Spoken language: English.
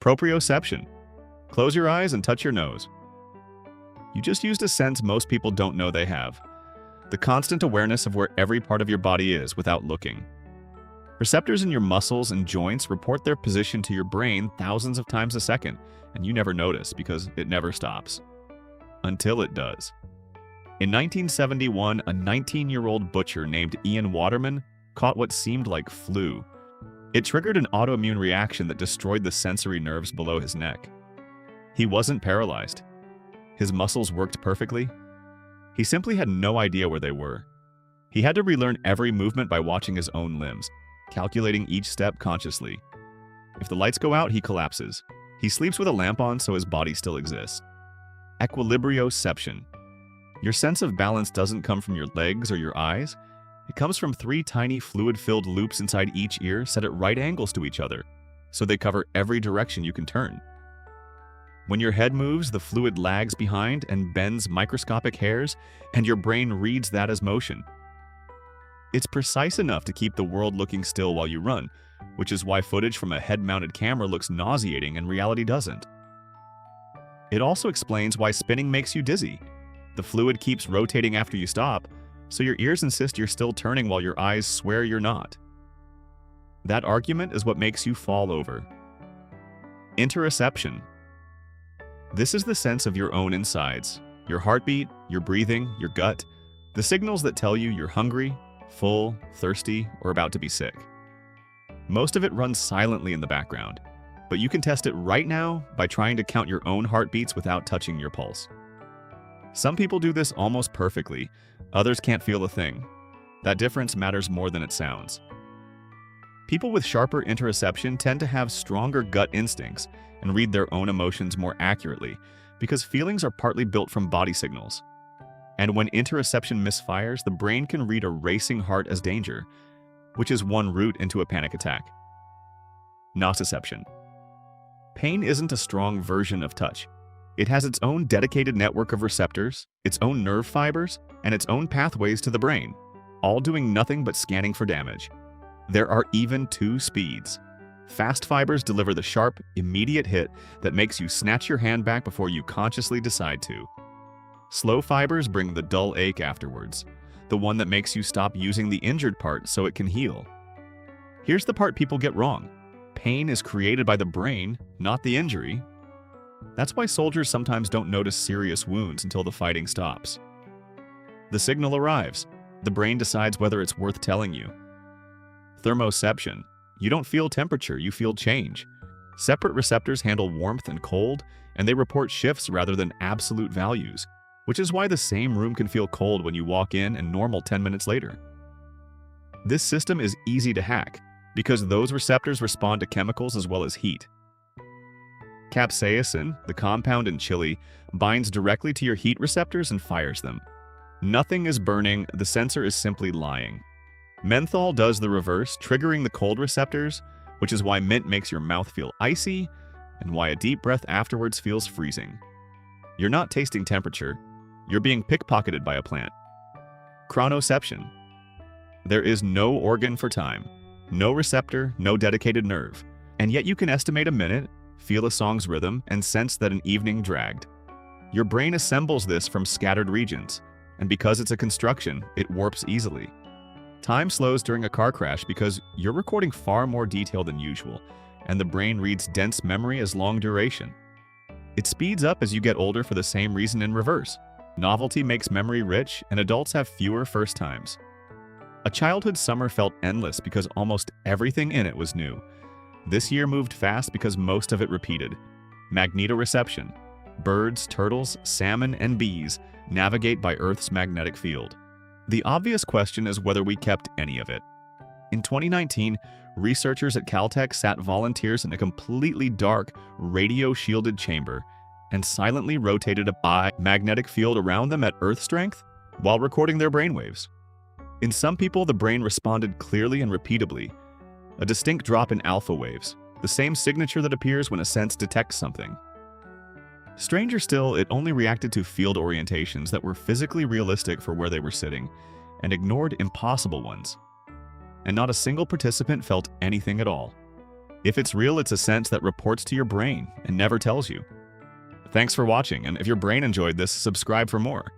Proprioception. Close your eyes and touch your nose. You just used a sense most people don't know they have. The constant awareness of where every part of your body is without looking. Receptors in your muscles and joints report their position to your brain thousands of times a second, and you never notice because it never stops. Until it does. In 1971, a 19-year-old butcher named Ian Waterman caught what seemed like flu. It triggered an autoimmune reaction that destroyed the sensory nerves below his neck. He wasn't paralyzed. His muscles worked perfectly. He simply had no idea where they were. He had to relearn every movement by watching his own limbs, calculating each step consciously. If the lights go out, he collapses. He sleeps with a lamp on so his body still exists. Equilibrioception. Your sense of balance doesn't come from your legs or your eyes. It comes from 3 tiny fluid-filled loops inside each ear set at right angles to each other, so they cover every direction you can turn. When your head moves, the fluid lags behind and bends microscopic hairs, and your brain reads that as motion. It's precise enough to keep the world looking still while you run, which is why footage from a head-mounted camera looks nauseating and reality doesn't. It also explains why spinning makes you dizzy. The fluid keeps rotating after you stop, so your ears insist you're still turning while your eyes swear you're not. That argument is what makes you fall over. Interoception. This is the sense of your own insides, your heartbeat, your breathing, your gut, the signals that tell you you're hungry, full, thirsty, or about to be sick. Most of it runs silently in the background, but you can test it right now by trying to count your own heartbeats without touching your pulse. Some people do this almost perfectly, others can't feel a thing. That difference matters more than it sounds. People with sharper interoception tend to have stronger gut instincts and read their own emotions more accurately because feelings are partly built from body signals. And when interoception misfires, the brain can read a racing heart as danger, which is one route into a panic attack. Nociception. Pain isn't a strong version of touch. It has its own dedicated network of receptors, its own nerve fibers, and its own pathways to the brain, all doing nothing but scanning for damage. There are even 2 speeds. Fast fibers deliver the sharp, immediate hit that makes you snatch your hand back before you consciously decide to. Slow fibers bring the dull ache afterwards, the one that makes you stop using the injured part so it can heal. Here's the part people get wrong. Pain is created by the brain, not the injury. That's why soldiers sometimes don't notice serious wounds until the fighting stops. The signal arrives. The brain decides whether it's worth telling you. Thermoception. You don't feel temperature, you feel change. Separate receptors handle warmth and cold, and they report shifts rather than absolute values, which is why the same room can feel cold when you walk in and normal 10 minutes later. This system is easy to hack because those receptors respond to chemicals as well as heat. Capsaicin, the compound in chili, binds directly to your heat receptors and fires them. Nothing is burning, the sensor is simply lying. Menthol does the reverse, triggering the cold receptors, which is why mint makes your mouth feel icy and why a deep breath afterwards feels freezing. You're not tasting temperature, you're being pickpocketed by a plant. Chronoception. There is no organ for time, no receptor, no dedicated nerve, and yet you can estimate a minute, feel a song's rhythm, and sense that an evening dragged. Your brain assembles this from scattered regions, and because it's a construction, it warps easily. Time slows during a car crash because you're recording far more detail than usual, and the brain reads dense memory as long duration. It speeds up as you get older for the same reason in reverse. Novelty makes memory rich, and adults have fewer first times. A childhood summer felt endless because almost everything in it was new. This year moved fast because most of it repeated. Magnetoreception. Birds, turtles, salmon, and bees navigate by Earth's magnetic field. The obvious question is whether we kept any of it. In 2019, researchers at Caltech sat volunteers in a completely dark, radio-shielded chamber and silently rotated a magnetic field around them at Earth strength while recording their brainwaves. In some people, the brain responded clearly and repeatably, a distinct drop in alpha waves, the same signature that appears when a sense detects something. Stranger still, it only reacted to field orientations that were physically realistic for where they were sitting and ignored impossible ones. And not a single participant felt anything at all. If it's real, it's a sense that reports to your brain and never tells you. Thanks for watching, and if your brain enjoyed this, subscribe for more.